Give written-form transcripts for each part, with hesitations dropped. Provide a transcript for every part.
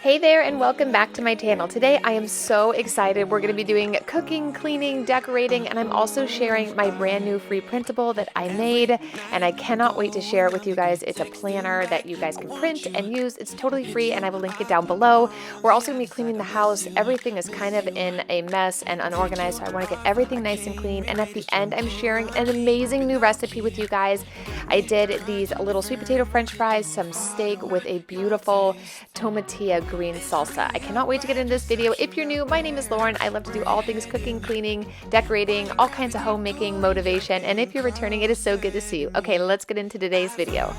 Hey there and welcome back to my channel. Today I am so excited. We're going to be doing cooking, cleaning, decorating, and I'm also sharing my brand new free printable that I made, and I cannot wait to share it with you guys. It's a planner that you guys can print and use. It's totally free and I will link it down below. We're also going to be cleaning the house. Everything is kind of in a mess and unorganized, so I want to get everything nice and clean. And at the end, I'm sharing an amazing new recipe with you guys. I did these little sweet potato french fries, some steak with a beautiful tomatillo green salsa. I cannot wait to get into this video. If you're new, my name is Lauren. I love to do all things cooking, cleaning, decorating, all kinds of homemaking, motivation. And if you're returning, it is so good to see you. Okay, let's get into today's video.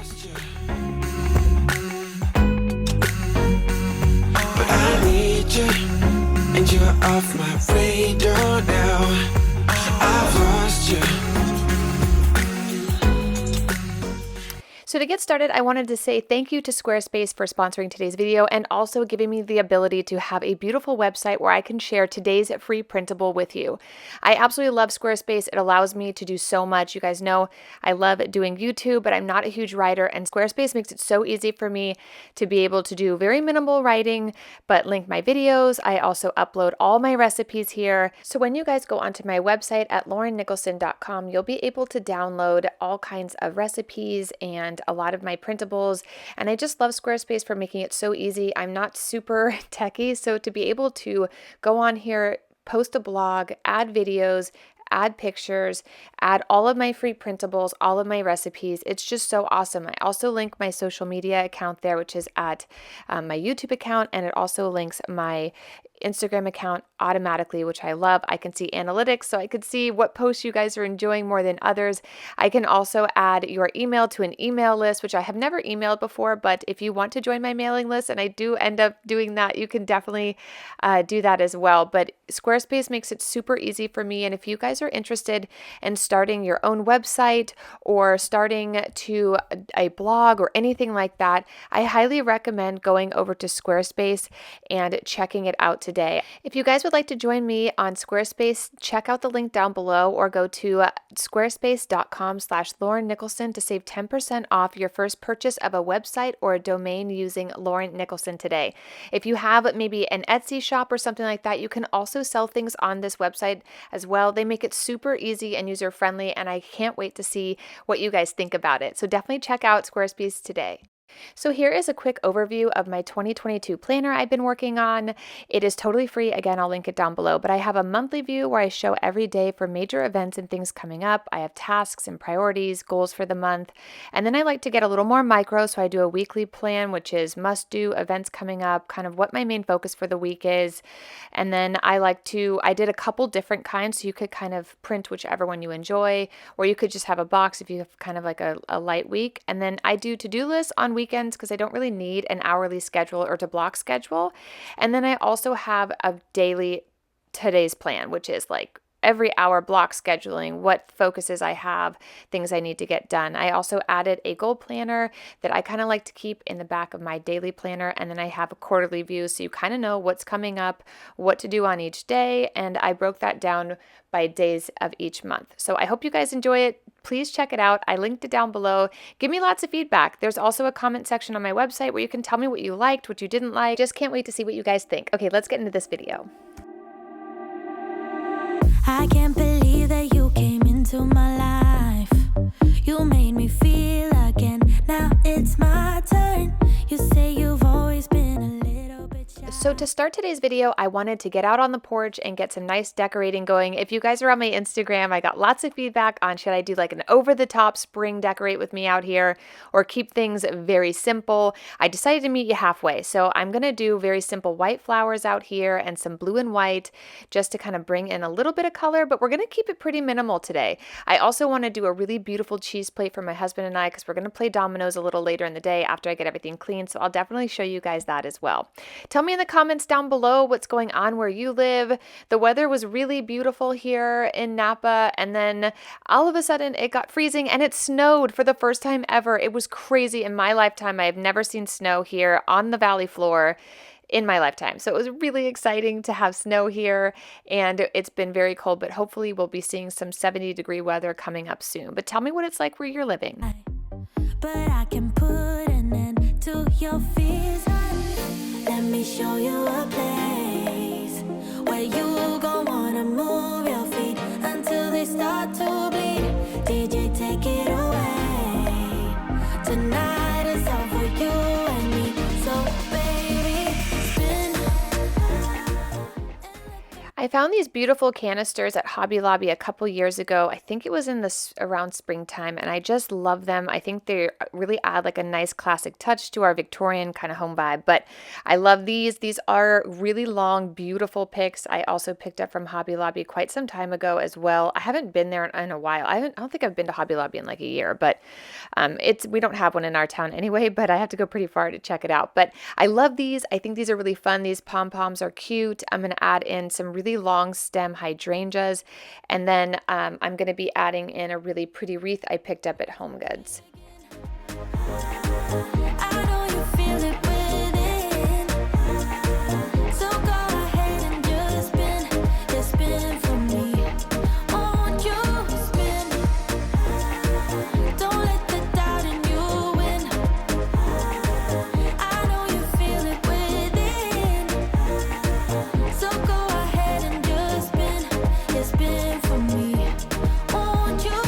But I need you, and you're off my radar now. I've lost you. So to get started, I wanted to say thank you to Squarespace for sponsoring today's video and also giving me the ability to have a beautiful website where I can share today's free printable with you. I absolutely love Squarespace. It allows me to do so much. You guys know I love doing YouTube, but I'm not a huge writer, and Squarespace makes it so easy for me to be able to do very minimal writing, but link my videos. I also upload all my recipes here. So when you guys go onto my website at laurennicholsen.com, you'll be able to download all kinds of recipes and a lot of my printables, and I just love Squarespace for making it so easy. I'm not super techie, so to be able to go on here, post a blog, add videos, add pictures, add all of my free printables, all of my recipes. It's just so awesome. I also link my social media account there, which is at my YouTube account, and it also links my Instagram account automatically, which I love. I can see analytics, so I could see what posts you guys are enjoying more than others. I can also add your email to an email list, which I have never emailed before, but if you want to join my mailing list, and I do end up doing that, you can definitely do that as well. But Squarespace makes it super easy for me, and if you guys are interested in starting your own website or starting to a blog or anything like that, I highly recommend going over to Squarespace and checking it out today. If you guys would like to join me on Squarespace, check out the link down below or go to squarespace.com/Lauren Nicholsen to save 10% off your first purchase of a website or a domain using Lauren Nicholsen today. If you have maybe an Etsy shop or something like that, you can also sell things on this website as well. They make it super easy and user friendly, and I can't wait to see what you guys think about it. So definitely check out Squarespace today. So here is a quick overview of my 2022 planner I've been working on. It is totally free. Again, I'll link it down below, but I have a monthly view where I show every day for major events and things coming up. I have tasks and priorities, goals for the month. And then I like to get a little more micro. So I do a weekly plan, which is must do events coming up, kind of what my main focus for the week is. And then I did a couple different kinds. So you could kind of print whichever one you enjoy, or you could just have a box if you have kind of like a light week. And then I do to-do lists on weekends because I don't really need an hourly schedule or to block schedule. And then I also have a daily today's plan, which is like every hour block scheduling, what focuses I have, things I need to get done. I also added a goal planner that I kind of like to keep in the back of my daily planner. And then I have a quarterly view, so you kind of know what's coming up, what to do on each day. And I broke that down by days of each month. So I hope you guys enjoy it. Please check it out. I linked it down below. Give me lots of feedback. There's also a comment section on my website where you can tell me what you liked, what you didn't like. Just can't wait to see what you guys think. Okay, let's get into this video. I can't believe that you came into my life. You made me feel again. Now it's my turn. You say you've always been a little bit shy. So to start today's video, I wanted to get out on the porch and get some nice decorating going. If you guys are on my Instagram, I got lots of feedback on should I do like an over-the-top spring decorate with me out here or keep things very simple. I decided to meet you halfway. So I'm going to do very simple white flowers out here and some blue and white just to kind of bring in a little bit of color, but we're going to keep it pretty minimal today. I also want to do a really beautiful cheese plate for my husband and I because we're going to play dominoes a little later in the day after I get everything clean. So I'll definitely show you guys that as well. Tell me in the comments down below what's going on where you live. The weather was really beautiful here in Napa, and then all of a sudden it got freezing and it snowed for the first time ever. It was crazy in my lifetime. I have never seen snow here on the valley floor in my lifetime. So it was really exciting to have snow here, and it's been very cold, but hopefully we'll be seeing some 70-degree weather coming up soon. But tell me what it's like where you're living. But I can put an end to your fears. Let me show you a place where you gon' wanna move your feet until they start to bleed. DJ, take it away. Tonight is all for you and me. So baby, spin. I found these beautiful canisters at Hobby Lobby a couple years ago. I think it was in around springtime, and I just love them. I think they really add like a nice classic touch to our Victorian kind of home vibe. But I love these. These are really long, beautiful picks. I also picked up from Hobby Lobby quite some time ago as well. I haven't been there in a while. I don't think I've been to Hobby Lobby in like a year, but we don't have one in our town anyway, but I have to go pretty far to check it out. But I love these. I think these are really fun. These pom-poms are cute. I'm going to add in some really long stem hydrangeas, and then I'm going to be adding in a really pretty wreath I picked up at Home Goods. I know you feel it within. So go ahead and just spin for me. Won't you spin? Don't let the doubt in you win. I know you feel it within. So go ahead and just spin for me. Won't you?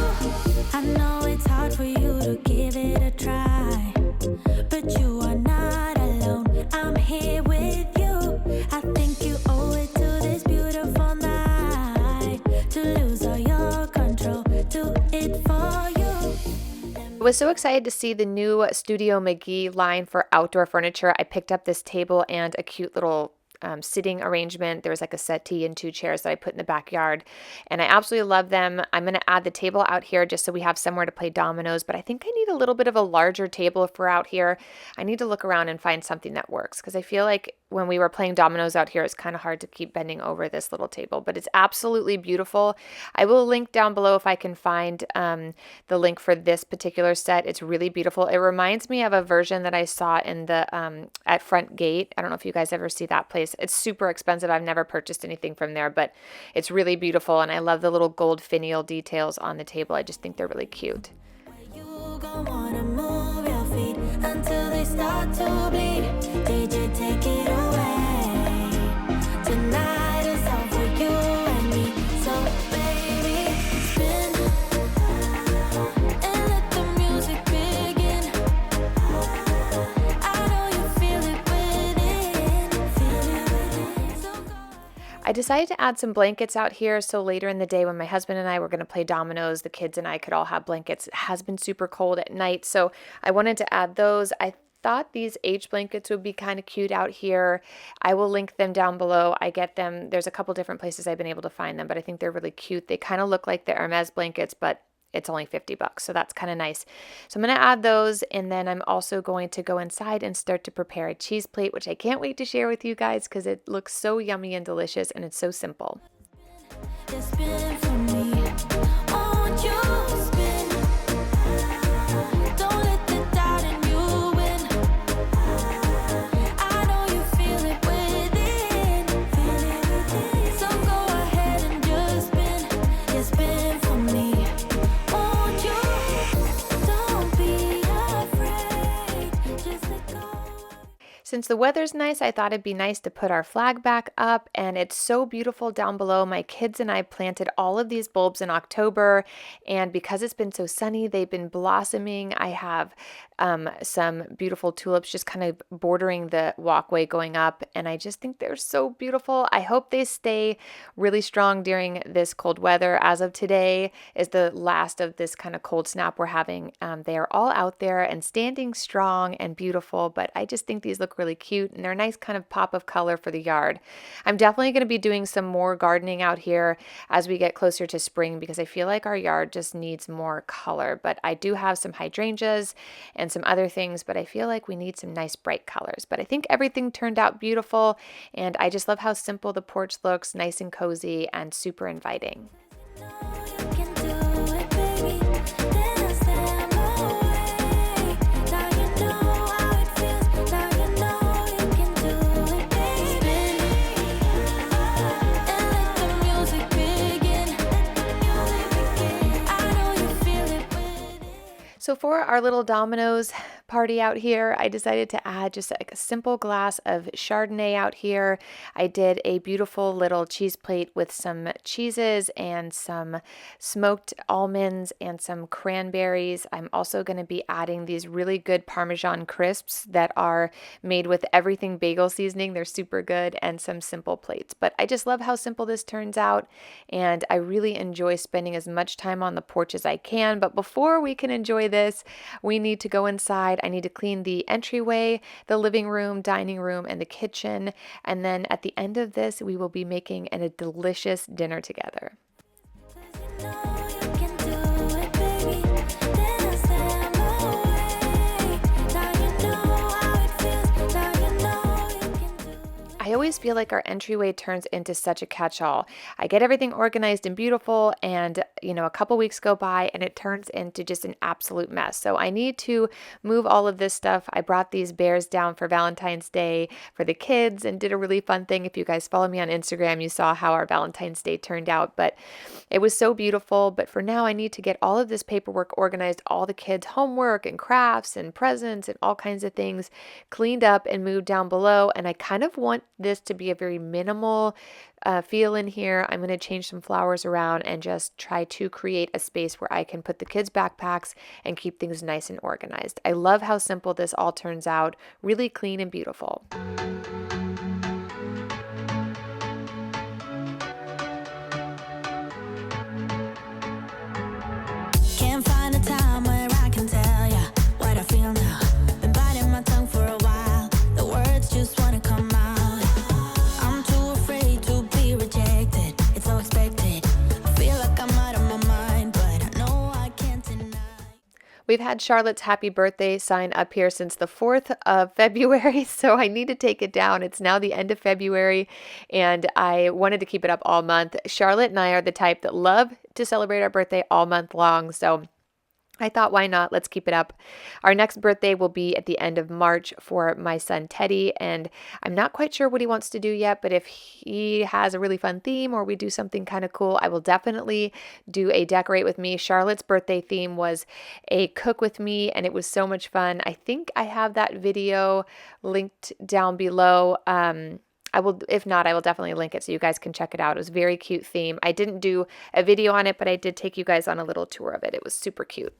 I know it's hard for you to give it a try, but you are not alone. I'm here with you. I think you owe it to this beautiful night to lose all your control. Do it for you. I was so excited to see the new Studio McGee line for outdoor furniture. I picked up this table and a cute little sitting arrangement. There was like a settee and 2 chairs that I put in the backyard, and I absolutely love them. I'm going to add the table out here just so we have somewhere to play dominoes, but I think I need a little bit of a larger table if we're out here. I need to look around and find something that works, because I feel like when we were playing dominoes out here, it's kind of hard to keep bending over this little table, but it's absolutely beautiful. I will link down below if I can find the link for this particular set. It's really beautiful. It reminds me of a version that I saw in the at Front Gate. I don't know if you guys ever see that place. It's super expensive. I've never purchased anything from there, but it's really beautiful, and I love the little gold finial details on the table. I just think they're really cute. You gon' wanna move your feet until they start to bleed. DJ, take it away. Tonight is all for you and me. So baby, spin and let the music begin. I know you feel it within. So go. I decided to add some blankets out here so later in the day when my husband and I were going to play dominoes, the kids and I could all have blankets. It has been super cold at night, so I wanted to add those. I thought these H blankets would be kind of cute out here. I will link them down below. I get them. There's a couple different places I've been able to find them, but I think they're really cute. They kind of look like the Hermes blankets, but it's only $50, so that's kind of nice. So I'm going to add those, and then I'm also going to go inside and start to prepare a cheese plate, which I can't wait to share with you guys because it looks so yummy and delicious, and it's so simple. Just spin for me. Won't you spin? Don't let the doubt in you win. I know you feel it within. So go ahead and just spin for me. Won't you? Don't be afraid. Just let go. Since the weather's nice, I thought it'd be nice to put our flag back up, and it's so beautiful down below. My kids and I planted all of these bulbs in October, and because it's been so sunny, they've been blossoming. I have some beautiful tulips just kind of bordering the walkway going up, and I just think they're so beautiful. I hope they stay really strong during this cold weather. As of today is the last of this kind of cold snap we're having. They are all out there and standing strong and beautiful, but I just think these look really cute, and they're a nice kind of pop of color for the yard. I'm definitely going to be doing some more gardening out here as we get closer to spring, because I feel like our yard just needs more color, but I do have some hydrangeas and some other things, but I feel like we need some nice bright colors. But I think everything turned out beautiful, and I just love how simple the porch looks, nice and cozy and super inviting. You can do it, baby. Dance them away. Now you know how it feels. Now you know you can do it, baby. And let the music begin. I know you feel it within. So for our little dominoes party out here. I decided to add just like a simple glass of Chardonnay out here. I did a beautiful little cheese plate with some cheeses and some smoked almonds and some cranberries. I'm also going to be adding these really good Parmesan crisps that are made with everything bagel seasoning. They're super good, and some simple plates. But I just love how simple this turns out, and I really enjoy spending as much time on the porch as I can. But before we can enjoy this, we need to go inside. I need to clean the entryway, the living room, dining room, and the kitchen. And then at the end of this, we will be making a delicious dinner together. I always feel like our entryway turns into such a catch-all. I get everything organized and beautiful, and a couple weeks go by and it turns into just an absolute mess. So I need to move all of this stuff. I brought these bears down for Valentine's Day for the kids and did a really fun thing. If you guys follow me on Instagram, you saw how our Valentine's Day turned out, but it was so beautiful. But for now, I need to get all of this paperwork organized, all the kids' homework and crafts and presents and all kinds of things cleaned up and moved down below. And I kind of want this to be a very minimal feel in here. I'm going to change some flowers around and just try to create a space where I can put the kids' backpacks and keep things nice and organized. I love how simple this all turns out, really clean and beautiful. Can't find a time where I can tell ya what I feel now. Been biting my tongue for a while. The words just wanna come out. We've had Charlotte's happy birthday sign up here since the 4th of February, so I need to take it down. It's now the end of February, and I wanted to keep it up all month. Charlotte and I are the type that love to celebrate our birthday all month long, so I thought, why not? Let's keep it up. Our next birthday will be at the end of March for my son Teddy, and I'm not quite sure what he wants to do yet, but if he has a really fun theme or we do something kind of cool, I will definitely do a decorate with me. Charlotte's birthday theme was a cook with me, and it was so much fun. I think I have that video linked down below. If not, I will definitely link it so you guys can check it out. It was a very cute theme. I didn't do a video on it, but I did take you guys on a little tour of it. It was super cute.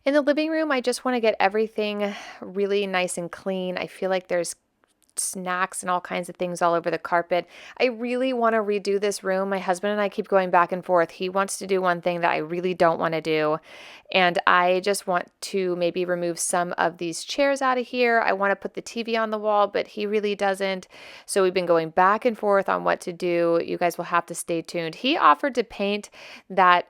In the living room, I just want to get everything really nice and clean. I feel like there's snacks and all kinds of things all over the carpet. I really want to redo this room. My husband and I keep going back and forth. He wants to do one thing that I really don't want to do. And I just want to maybe remove some of these chairs out of here. I want to put the TV on the wall, but he really doesn't. So we've been going back and forth on what to do. You guys will have to stay tuned. He offered to paint that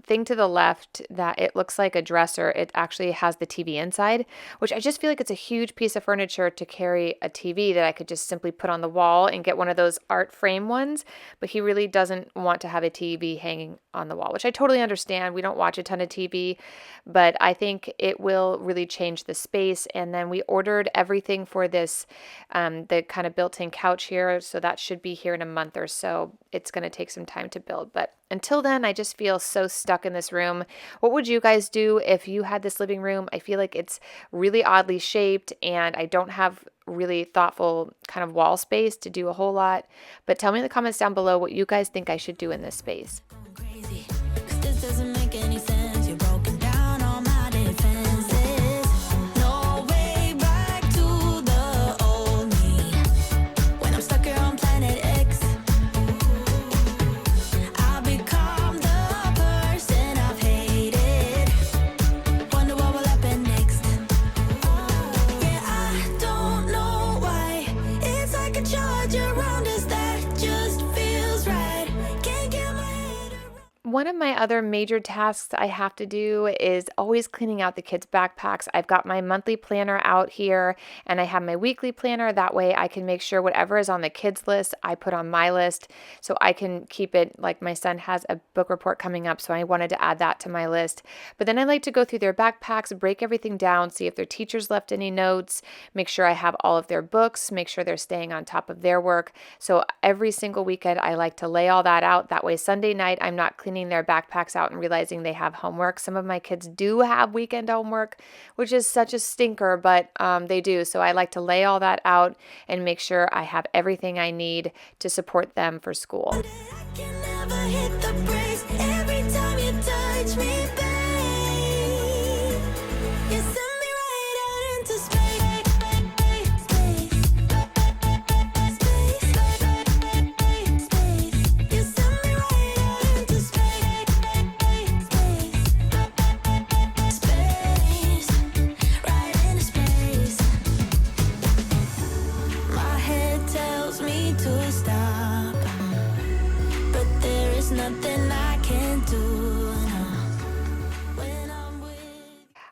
thing to the left that it looks like a dresser. It actually has the TV inside, which I just feel like it's a huge piece of furniture to carry a TV that I could just simply put on the wall and get one of those art frame ones. But he really doesn't want to have a TV hanging on the wall, which I totally understand. We don't watch a ton of TV, but I think it will really change the space. And then we ordered everything for this, the kind of built-in couch here. So that should be here in a month or so. It's going to take some time to build, but until then, I just feel so stuck in this room. What would you guys do if you had this living room? I feel like it's really oddly shaped and I don't have really thoughtful kind of wall space to do a whole lot. But tell me in the comments down below what you guys think I should do in this space. No one of my other major tasks I have to do is always cleaning out the kids' backpacks. I've got my monthly planner out here and I have my weekly planner. That way I can make sure whatever is on the kids' list, I put on my list so I can keep it. Like my son has a book report coming up, so I wanted to add that to my list. But then I like to go through their backpacks, break everything down, see if their teachers left any notes, make sure I have all of their books, make sure they're staying on top of their work. So every single weekend I like to lay all that out. That way Sunday night I'm not cleaning their backpacks out and realizing they have homework. Some of my kids do have weekend homework, which is such a stinker, but they do. So I like to lay all that out and make sure I have everything I need to support them for school. I can never hit the brakes every time you touch me, babe. You send me right out into space. You send me right out into space. Right into space. My head tells me to stop, but there is nothing I can do when I'm with.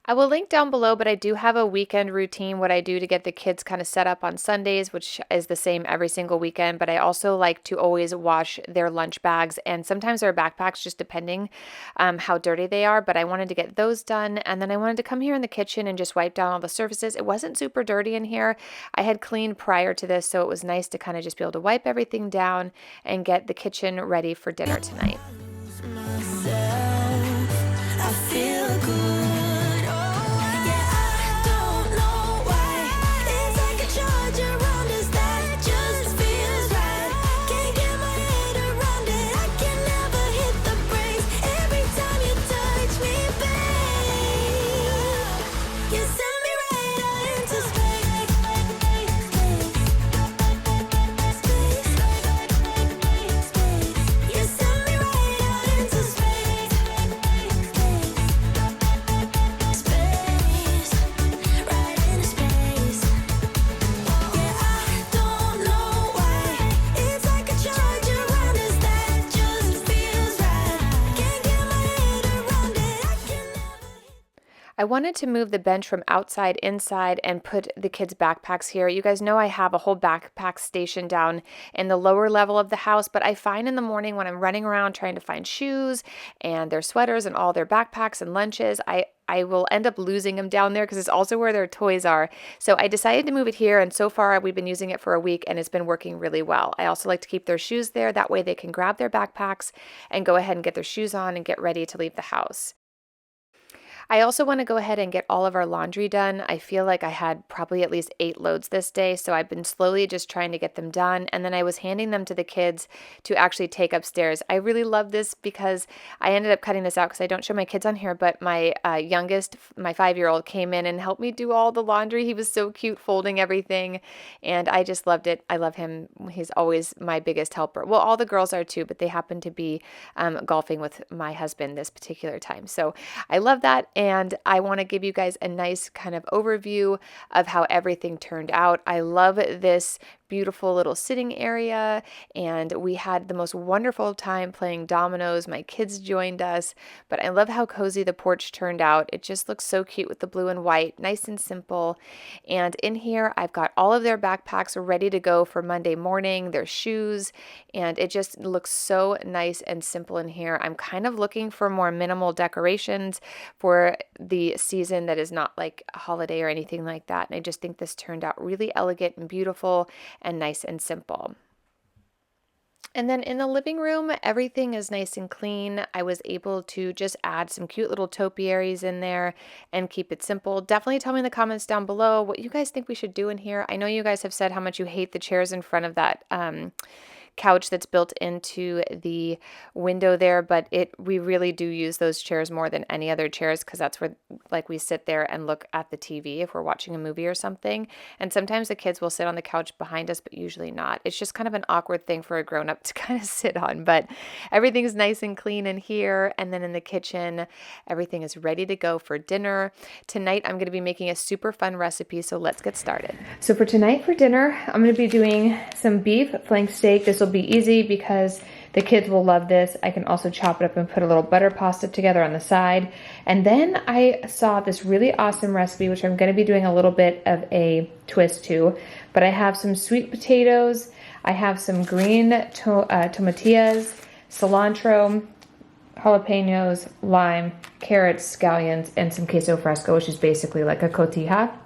I will link down below, but I do have a weekend routine, what I do to get the kids kind of set up on Sundays, which is the same every single weekend. But I also like to always wash their lunch bags and sometimes their backpacks, just depending how dirty they are. But I wanted to get those done. And then I wanted to come here in the kitchen and just wipe down all the surfaces. It wasn't super dirty in here. I had cleaned prior to this, so it was nice to kind of just be able to wipe everything down and get the kitchen ready for dinner tonight. I feel good. Oh, yeah, I don't know why. It's like a charge around us that just feels right. Can't get my head around it. I can never hit the brakes every time you touch me, babe. You send me right out into space. You send me right out into space. Right into space. Yeah, I don't know why. It's like a charge around us that just feels right. Can't get my head around it. I can never. I wanted to move the bench from outside inside and put the kids' backpacks here. You guys know I have a whole backpack station down in the lower level of the house, but I find in the morning when I'm running around trying to find shoes and their sweaters and all their backpacks and lunches, I will end up losing them down there because it's also where their toys are. So I decided to move it here, and so far we've been using it for a week and it's been working really well. I also like to keep their shoes there. That way they can grab their backpacks and go ahead and get their shoes on and get ready to leave the house. I also want to go ahead and get all of our laundry done. I feel like I had probably at least 8 loads this day, so I've been slowly just trying to get them done, and then I was handing them to the kids to actually take upstairs. I really love this because I ended up cutting this out because I don't show my kids on here, but my youngest, my 5-year-old, came in and helped me do all the laundry. He was so cute folding everything, and I just loved it. I love him. He's always my biggest helper. Well, all the girls are too, but they happen to be golfing with my husband this particular time. So I love that. And I want to give you guys a nice kind of overview of how everything turned out. I love this beautiful little sitting area, and we had the most wonderful time playing dominoes. My kids joined us, but I love how cozy the porch turned out. It just looks so cute with the blue and white, nice and simple. And in here, I've got all of their backpacks ready to go for Monday morning, their shoes, and it just looks so nice and simple in here. I'm kind of looking for more minimal decorations for the season that is not like a holiday or anything like that. And I just think this turned out really elegant and beautiful and nice and simple. And then in the living room, everything is nice and clean. I was able to just add some cute little topiaries in there and keep it simple. Definitely tell me in the comments down below what you guys think we should do in here. I know you guys have said how much you hate the chairs in front of that couch that's built into the window there, but we really do use those chairs more than any other chairs because that's where like we sit there and look at the TV if we're watching a movie or something. And sometimes the kids will sit on the couch behind us, but usually not. It's just kind of an awkward thing for a grown-up to kind of sit on, but everything's nice and clean in here. And then in the kitchen, everything is ready to go for dinner. Tonight, I'm going to be making a super fun recipe, so let's get started. So for tonight for dinner, I'm going to be doing some beef flank steak. This will be easy because The kids will love this. I can also chop it up and put a little butter pasta together on the side. And then I saw this really awesome recipe, which I'm going to be doing a little bit of a twist to. But I have some sweet potatoes. I have some green tomatillas, cilantro, jalapenos, lime, carrots, scallions, and some queso fresco, which is basically like a cotija.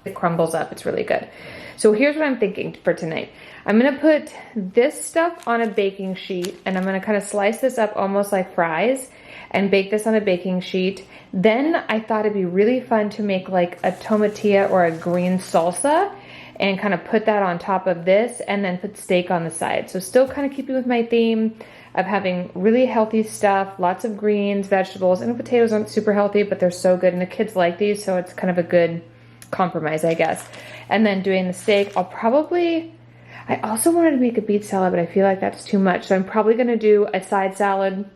It crumbles up. It's really good. So here's what I'm thinking for tonight. I'm going to put this stuff on a baking sheet, and I'm going to kind of slice this up almost like fries and bake this on a baking sheet. Then I thought it'd be really fun to make like a tomatilla or a green salsa and kind of put that on top of this and then put steak on the side. So still kind of keeping with my theme of having really healthy stuff, lots of greens, vegetables, and potatoes aren't super healthy, but they're so good, and the kids like these, so it's kind of a good compromise, I guess. And then doing the steak, I also wanted to make a beet salad, but I feel like that's too much. So I'm probably going to do a side salad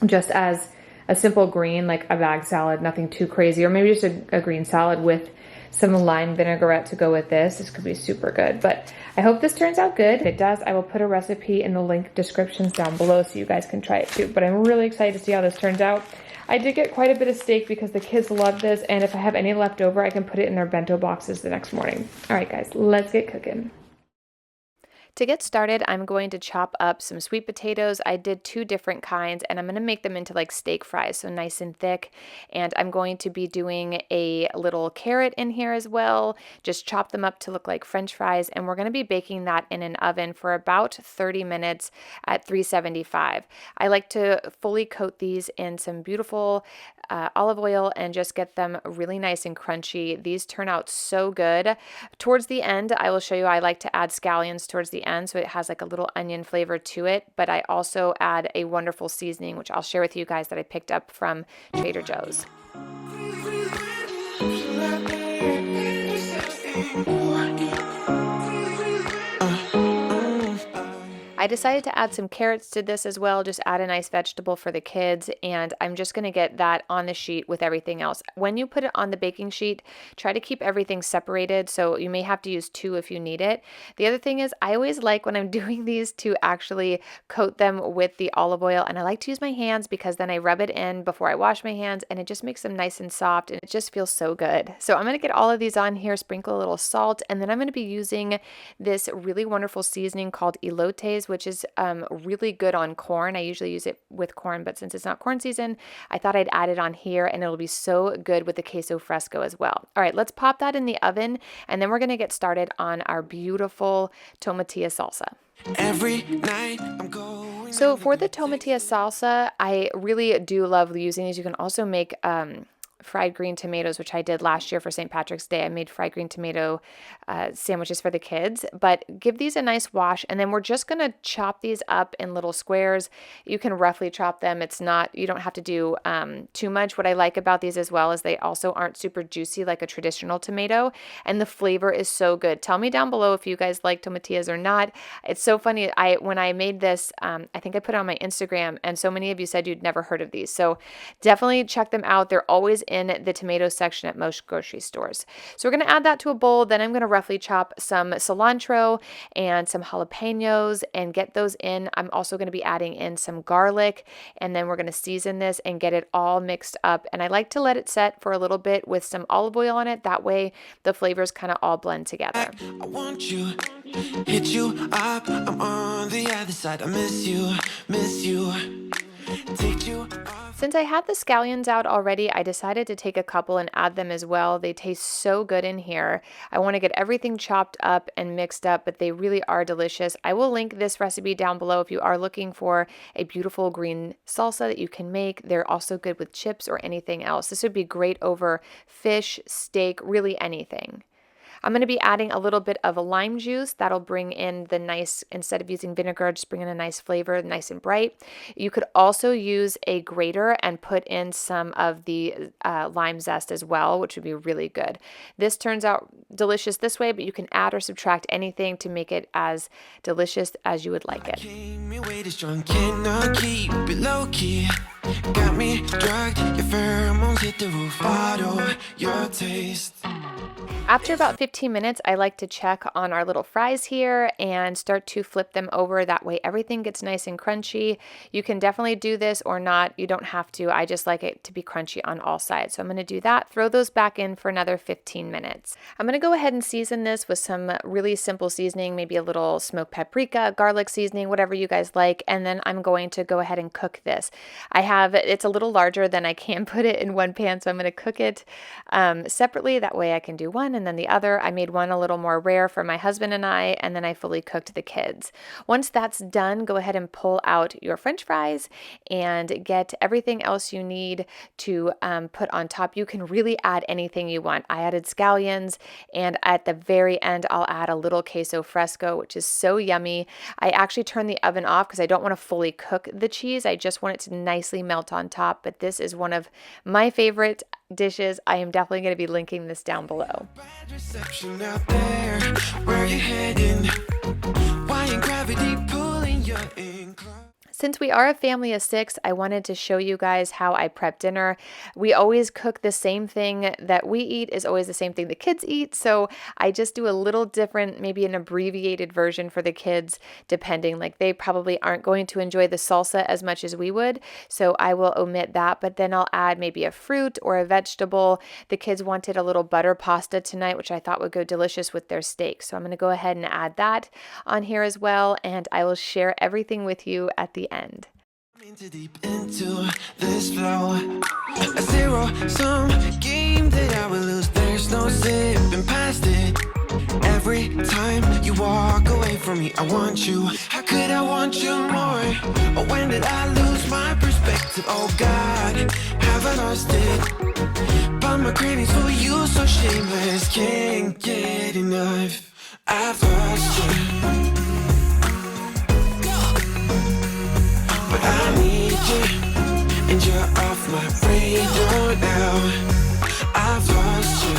just as a simple green, like a bag salad, nothing too crazy, or maybe just a green salad with some lime vinaigrette to go with this. This could be super good, but I hope this turns out good. If it does, I will put a recipe in the link descriptions down below so you guys can try it too. But I'm really excited to see how this turns out. I did get quite a bit of steak because the kids love this, and if I have any left over, I can put it in their bento boxes the next morning. All right, guys, let's get cooking. To get started, I'm going to chop up some sweet potatoes. I did 2 different kinds, and I'm going to make them into like steak fries, so nice and thick. And I'm going to be doing a little carrot in here as well. Just chop them up to look like French fries, and we're going to be baking that in an oven for about 30 minutes at 375. I like to fully coat these in some beautiful olive oil and just get them really nice and crunchy. These turn out so good. Towards the end, I will show you, I like to add scallions towards the end so it has like a little onion flavor to it, but I also add a wonderful seasoning, which I'll share with you guys, that I picked up from Trader Joe's. I decided to add some carrots to this as well, just add a nice vegetable for the kids, and I'm just going to get that on the sheet with everything else. When you put it on the baking sheet, try to keep everything separated, so you may have to use 2 if you need it. The other thing is, I always like when I'm doing these to actually coat them with the olive oil, and I like to use my hands because then I rub it in before I wash my hands, and it just makes them nice and soft, and it just feels so good. So I'm going to get all of these on here, sprinkle a little salt, and then I'm going to be using this really wonderful seasoning called elotes, which is really good on corn. I usually use it with corn, but since it's not corn season, I thought I'd add it on here, and it'll be so good with the queso fresco as well. All right, let's pop that in the oven, and then we're going to get started on our beautiful tomatillo salsa. Every night I'm going. So for the tomatillo salsa, I really do love using these. You can also make fried green tomatoes, which I did last year for St. Patrick's Day. I made fried green tomato sandwiches for the kids, but give these a nice wash, and then we're just going to chop these up in little squares. You can roughly chop them. You don't have to do too much. What I like about these as well is they also aren't super juicy like a traditional tomato, and the flavor is so good. Tell me down below if you guys like tomatillas or not. It's so funny. When I made this, I think I put it on my Instagram, and so many of you said you'd never heard of these. So definitely check them out. They're always in the tomato section at most grocery stores. So we're going to add that to a bowl. Then I'm going to roughly chop some cilantro and some jalapenos and get those in. I'm also going to be adding in some garlic, and then we're going to season this and get it all mixed up. And I like to let it set for a little bit with some olive oil on it. That way the flavors kind of all blend together. I want you, hit you up. I'm on the other side. I miss you, take you off. Since I had the scallions out already, I decided to take a couple and add them as well. They taste so good in here. I want to get everything chopped up and mixed up, but they really are delicious. I will link this recipe down below if you are looking for a beautiful green salsa that you can make. They're also good with chips or anything else. This would be great over fish, steak, really anything. I'm going to be adding a little bit of lime juice. That'll bring in the nice, instead of using vinegar, just bring in a nice flavor, nice and bright. You could also use a grater and put in some of the lime zest as well, which would be really good. This turns out delicious this way, but you can add or subtract anything to make it as delicious as you would like it. Came your way too strong, cannot keep it low key. Got me drugged, your pheromones hit the roof. Bottle your taste. After about 15 minutes, I like to check on our little fries here and start to flip them over. That way everything gets nice and crunchy. You can definitely do this or not. You don't have to. I just like it to be crunchy on all sides. So I'm going to do that. Throw those back in for another 15 minutes. I'm going to go ahead and season this with some really simple seasoning, maybe a little smoked paprika, garlic seasoning, whatever you guys like. And then I'm going to go ahead and cook this. It's a little larger than I can put it in one pan. So I'm going to cook it separately. That way I can do one and then the other. I made one a little more rare for my husband and then I fully cooked the kids. Once that's done, go ahead and pull out your French fries and get everything else you need to put on top. You can really add anything you want. I added scallions, and at the very end, I'll add a little queso fresco, which is so yummy. I actually turned the oven off because I don't want to fully cook the cheese. I just want it to nicely melt on top, but this is one of my favorite dishes. I am definitely going to be linking this down below. Bad reception out there. Where you heading? Why ain't gravity pulling you in close? Since we are a family of 6, I wanted to show you guys how I prep dinner. We always cook the same thing that we eat is always the same thing the kids eat. So I just do a little different, maybe an abbreviated version for the kids, depending. Like they probably aren't going to enjoy the salsa as much as we would. So I will omit that, but then I'll add maybe a fruit or a vegetable. The kids wanted a little butter pasta tonight, which I thought would go delicious with their steak. So I'm going to go ahead and add that on here as well. And I will share everything with you at the end. Deep into this flow, a zero-sum game that I will lose. There's no zipping past it. Every time you walk away from me, I want you. How could I want you more? Or when did I lose my perspective? Oh God, have I lost it? But my cravings for you so shameless, can't get enough. I've lost you. But I need you, and you're off my radar now. I've lost you.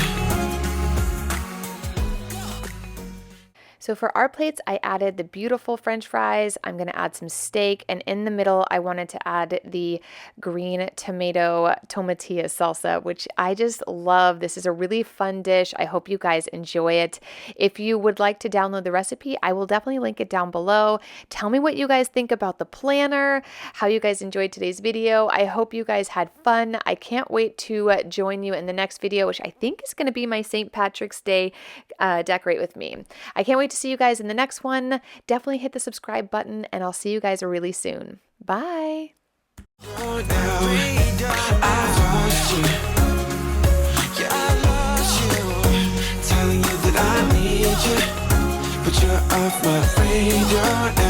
So for our plates, I added the beautiful French fries. I'm going to add some steak, and in the middle, I wanted to add the green tomato Tomatillo Salsa, which I just love. This is a really fun dish. I hope you guys enjoy it. If you would like to download the recipe, I will definitely link it down below. Tell me what you guys think about the planner, how you guys enjoyed today's video. I hope you guys had fun. I can't wait to join you in the next video, which I think is going to be my St. Patrick's Day decorate with me. I can't wait to see you guys in the next one. Definitely hit the subscribe button, and I'll see you guys really soon. Bye. Telling you that I need you, but you're off my radar.